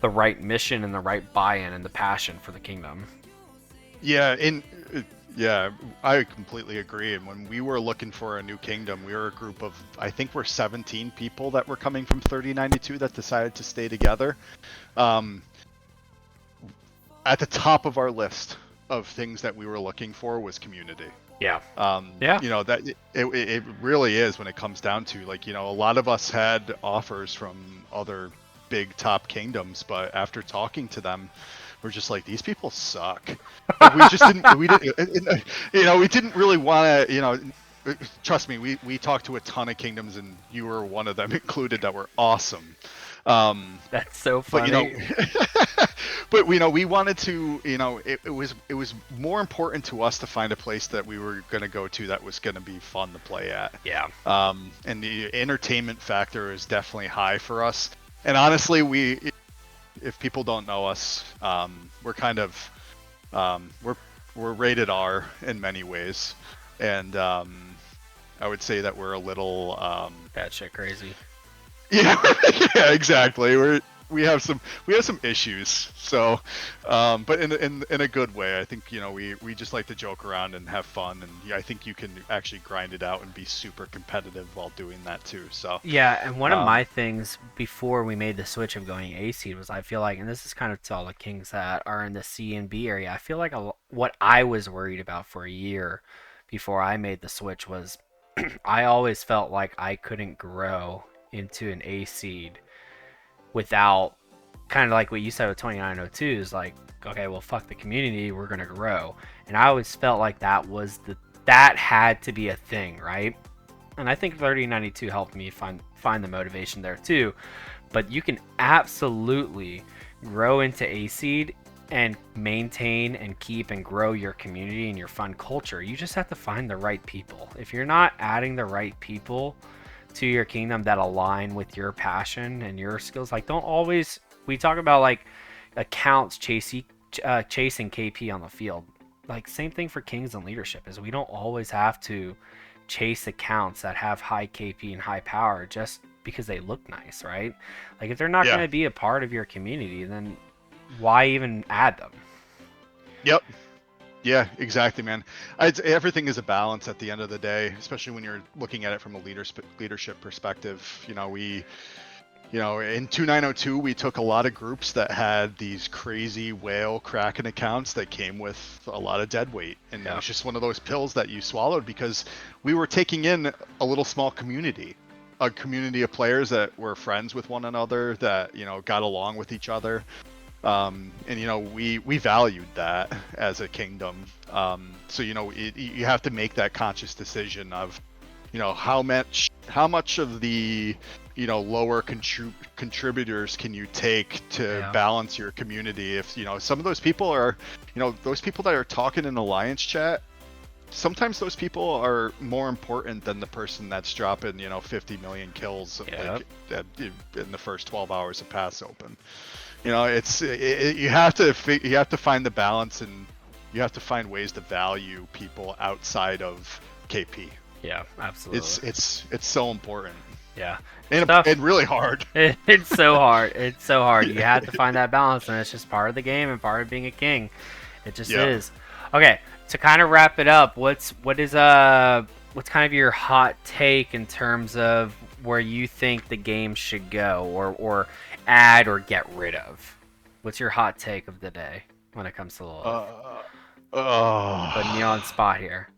right mission and the right buy-in and the passion for the kingdom. Yeah, I completely agree. And when we were looking for a new kingdom, we were a group of, I think we're 17 people that were coming from 3092 that decided to stay together. At the top of our list of things that we were looking for was community. Yeah. That it really is, when it comes down to, like, a lot of us had offers from other big top kingdoms, but after talking to them, we're just like, these people suck. Like, we didn't really want to, trust me, we talked to a ton of kingdoms, and you were one of them included, that were awesome. That's so funny. but we wanted to, it was more important to us to find a place that we were going to go to that was going to be fun to play at. Yeah. And the entertainment factor is definitely high for us. And honestly, if people don't know us, we're kind of, we're rated R in many ways, and I would say that we're a little That shit crazy. yeah, yeah, exactly. We have some issues. So, but in a good way. I think we just like to joke around and have fun, and I think you can actually grind it out and be super competitive while doing that too. So Yeah, and one of my things before we made the switch of going A seed was I feel like, and this is kind of to all the kings that are in the C and B area, I feel like what I was worried about for a year before I made the switch was I always felt like I couldn't grow into an A seed without, kind of like what you said with 2902, is like, okay, well, fuck the community, we're gonna grow. And I always felt like that had to be a thing, right? And I think 3092 helped me find the motivation there too. But you can absolutely grow into A seed and maintain and keep and grow your community and your fun culture. You just have to find the right people. If you're not adding the right people to your kingdom that align with your passion and your skills, like, don't always, we talk about like accounts chasing KP on the field. Like, same thing for kings and leadership, is we don't always have to chase accounts that have high KP and high power just because they look nice, right? Like, if they're not going to be a part of your community, then why even add them? Yep. Yeah, exactly, man. Everything is a balance at the end of the day, especially when you're looking at it from a leadership perspective. In 2902, we took a lot of groups that had these crazy whale Kraken accounts that came with a lot of dead weight. And it was just one of those pills that you swallowed, because we were taking in a little small community, a community of players that were friends with one another, that, got along with each other. And we valued that as a kingdom. So you have to make that conscious decision of how much of the lower contributors can you take to balance your community. If some of those people are those people that are talking in alliance chat, sometimes those people are more important than the person that's dropping 50 million kills in the first 12 hours of pass open. You have to find the balance, and you have to find ways to value people outside of KP. Yeah, absolutely. It's so important. Yeah, and really hard. It's so hard. It's so hard. You have to find that balance, and it's just part of the game and part of being a king. It just is. Okay, to kind of wrap it up, what's kind of your hot take in terms of where you think the game should go, or add or get rid of? What's your hot take of the day when it comes to Lilith? Putting you on spot here.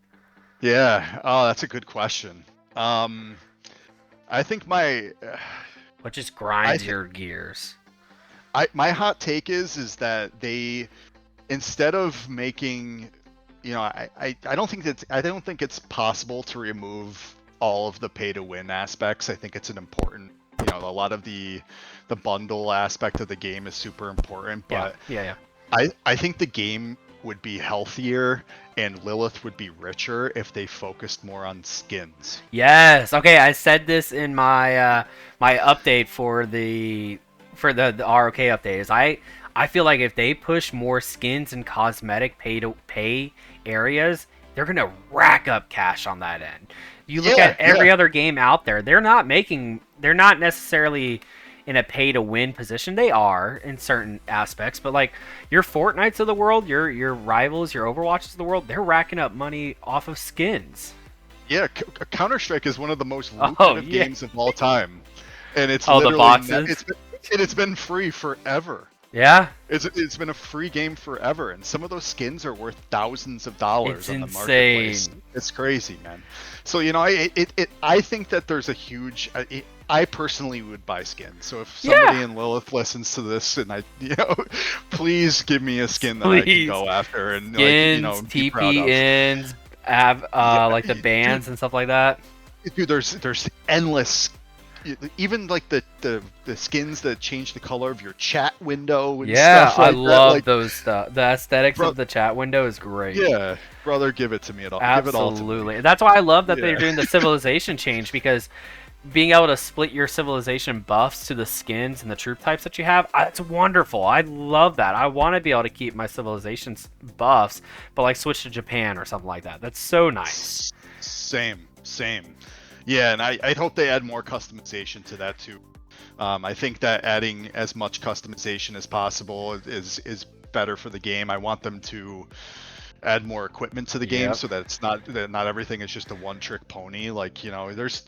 Yeah. Oh, that's a good question. I think what just grinds your gears? My hot take is that they, instead of making, I don't think it's possible to remove all of the pay to win aspects. I think it's an important, a lot of the bundle aspect of the game is super important, but yeah. I think the game would be healthier and Lilith would be richer if they focused more on skins. Yes. Okay, I said this in my my update for the ROK update. Is I feel like if they push more skins and cosmetic pay areas, they're gonna rack up cash on that end. You look at every other game out there, they're not necessarily in a pay to win position. They are in certain aspects, but like your Fortnites of the world, your rivals, your Overwatches of the world, they're racking up money off of skins. Yeah, Counter-Strike is one of the most lucrative games of all time, and it's the boxes. It's been free forever. Yeah, it's been a free game forever, and some of those skins are worth thousands of dollars on the insane. Marketplace. It's crazy, man. So I think that there's a huge. I personally would buy skins. So if somebody in Lilith listens to this, and please give me a skin that I can go after and skins, be proud of. TPNs, like the bands and stuff like that. Dude, there's endless even like the skins that change the color of your chat window and Yeah, stuff I like that. love Like, those stuff. The aesthetics bro, of the chat window is great. yeah, brother, give it to me. Give it all to me. Absolutely. That's why I love that they're Yeah. doing the civilization change, because being able to split your civilization buffs to the skins and the troop types that you have, it's wonderful. I love that. I want to be able to keep my civilization's buffs, but like switch to Japan or something like that. That's so nice. Same. Yeah, and I'd hope they add more customization to that too. I think that adding as much customization as possible is better for the game. I want them to add more equipment to the game Yep. so that it's not everything is just a one-trick pony. Like, you know, there's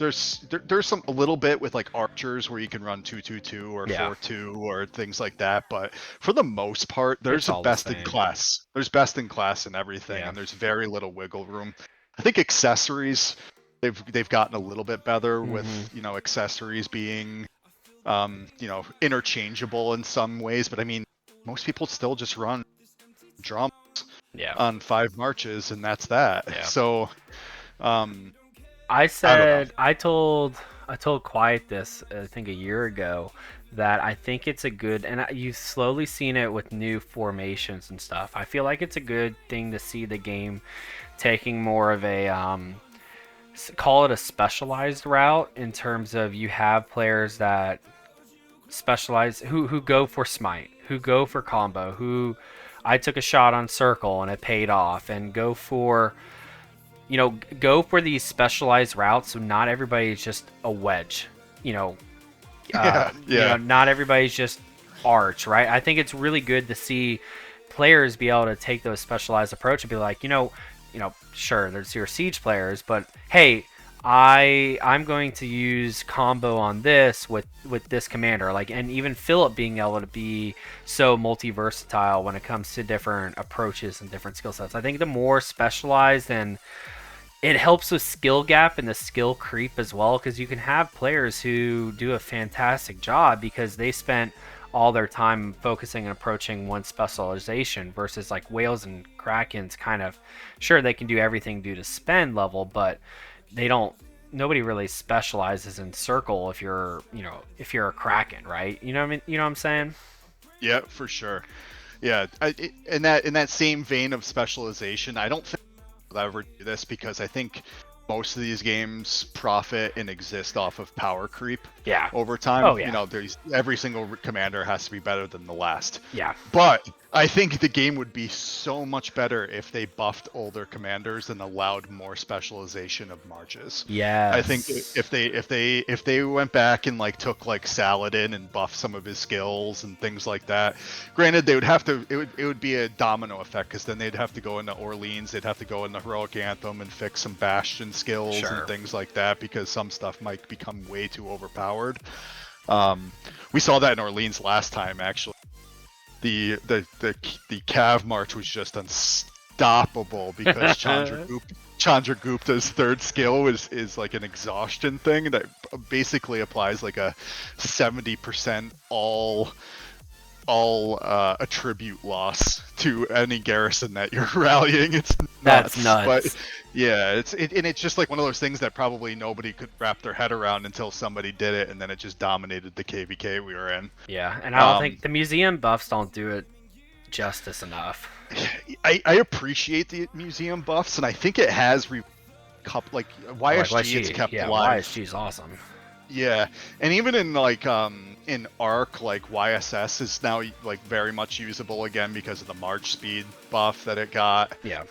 some a little bit with like archers where you can run 2-2-2 or Yeah. 4-2 or things like that, but for the most part, It's there's a all the best in same. class. There's best in class in everything, Yeah. and there's very little wiggle room. I think accessories they've gotten a little bit better with, you know, accessories being you know, interchangeable in some ways, but I mean, most people still just run drum Yeah. on 5 marches, and that's that. Yeah. So, um, I I don't know. said I told Quiet this I think a year ago that I think it's a good, and you've slowly seen it with new formations and stuff. I feel like it's a good thing to see the game taking more of a call it a specialized route, in terms of you have players that specialize who go for smite, who go for combo, who I took a shot on circle and it paid off, and go for, you know, go for these specialized routes. So not everybody's just a wedge, you know. Yeah, yeah, Not everybody's just arch, right? I think it's really good to see players be able to take those specialized approach and be like, sure, there's your siege players, but hey, I'm going to use combo on this with this commander, like, and even Philip being able to be so multi-versatile when it comes to different approaches and different skill sets. I think the more specialized, and it helps with skill gap and the skill creep as well, because you can have players who do a fantastic job because they spent all their time focusing and approaching one specialization, versus like whales and krakens kind of, sure, they can do everything due to spend level, but they don't, nobody really specializes in circle if you're, a kraken, right? You know what I mean? You know what I'm saying? yeah, for sure. Yeah, in that same vein of specialization, I don't think I'll ever do this because I think most of these games profit and exist off of power creep. Yeah. Over time, Oh, yeah. you know, every single commander has to be better than the last. Yeah. But I think the game would be so much better if they buffed older commanders and allowed more specialization of marches. Yes. I think if they went back and like took like Saladin and buffed some of his skills and things like that. Granted, they would have to. It would be a domino effect, because then they'd have to go into Orleans, they'd have to go into Heroic Anthem and fix some Bastion skills and things like that, because some stuff might become way too overpowered. We saw that in Orleans last time, actually. The Cav March was just unstoppable because Chandragupta's third skill is like an exhaustion thing that basically applies like a 70% all attribute loss to any garrison that you're rallying. It's nuts. That's nuts. But yeah, it's just like one of those things that probably nobody could wrap their head around until somebody did it, and then it just dominated the KVK we were in. Yeah, and I don't think the museum buffs don't do it justice enough. I appreciate the museum buffs, and I think it has like YSG, it's kept alive. YSG is awesome. Yeah, and even in like in Arc, like YSS is now like very much usable again because of the march speed buff that it got. Yeah.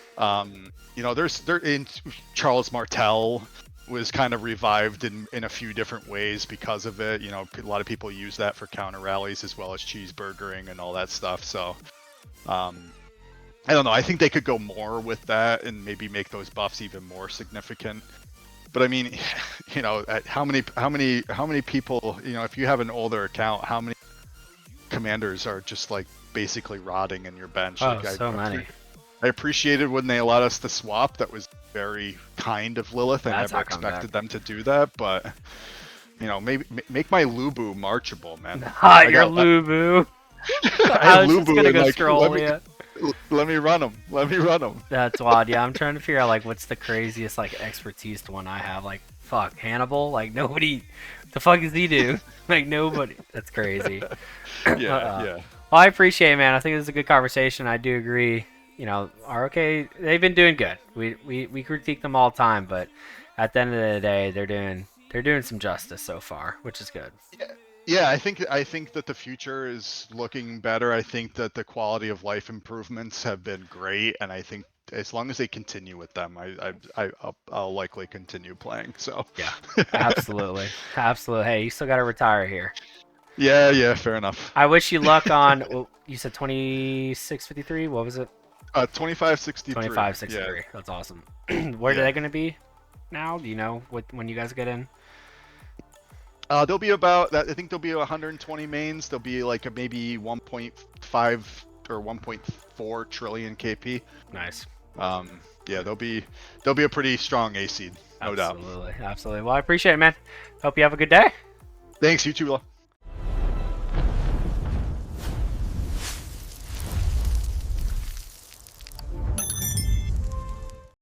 You know, in Charles Martel was kind of revived in a few different ways because of it. You know, a lot of people use that for counter rallies as well as cheeseburgering and all that stuff. So, I don't know. I think they could go more with that and maybe make those buffs even more significant. But I mean, you know, how many people, you know, if you have an older account, how many commanders are just like basically rotting in your bench? Oh, like, so many. I appreciated when they allowed us to swap. That was very kind of Lilith. I never expected them to do that, but you know, maybe make my Lubu marchable, man. Your Lubu. I was just gonna go scroll it. Let me run them. That's wild. Yeah, I'm trying to figure out like what's the craziest like expertise one I have. Like, fuck, Hannibal. Like nobody The fuck does he do? Like nobody. That's crazy. Yeah, yeah. Well, I appreciate it, man. I think this is a good conversation. I do agree. You know, ROK, they've been doing good. We critique them all the time, but at the end of the day, they're doing some justice so far, which is good. Yeah, I think that the future is looking better. I think that the quality of life improvements have been great, and I think as long as they continue with them, I'll likely continue playing. So Yeah, absolutely, absolutely. Hey, you still got to retire here. yeah, fair enough. I wish you luck on. Well, you said 2653. What was it? 2563. Yeah, 2563. That's awesome. Where are yeah. they going to be now? Do you know when you guys get in? There'll be about that. I think there'll be 120 mains. There'll be like a maybe 1.5 or 1.4 trillion KP. Nice. Yeah, there'll be a pretty strong A seed, no doubt. Absolutely, absolutely. Well, I appreciate it, man. Hope you have a good day. Thanks, you too.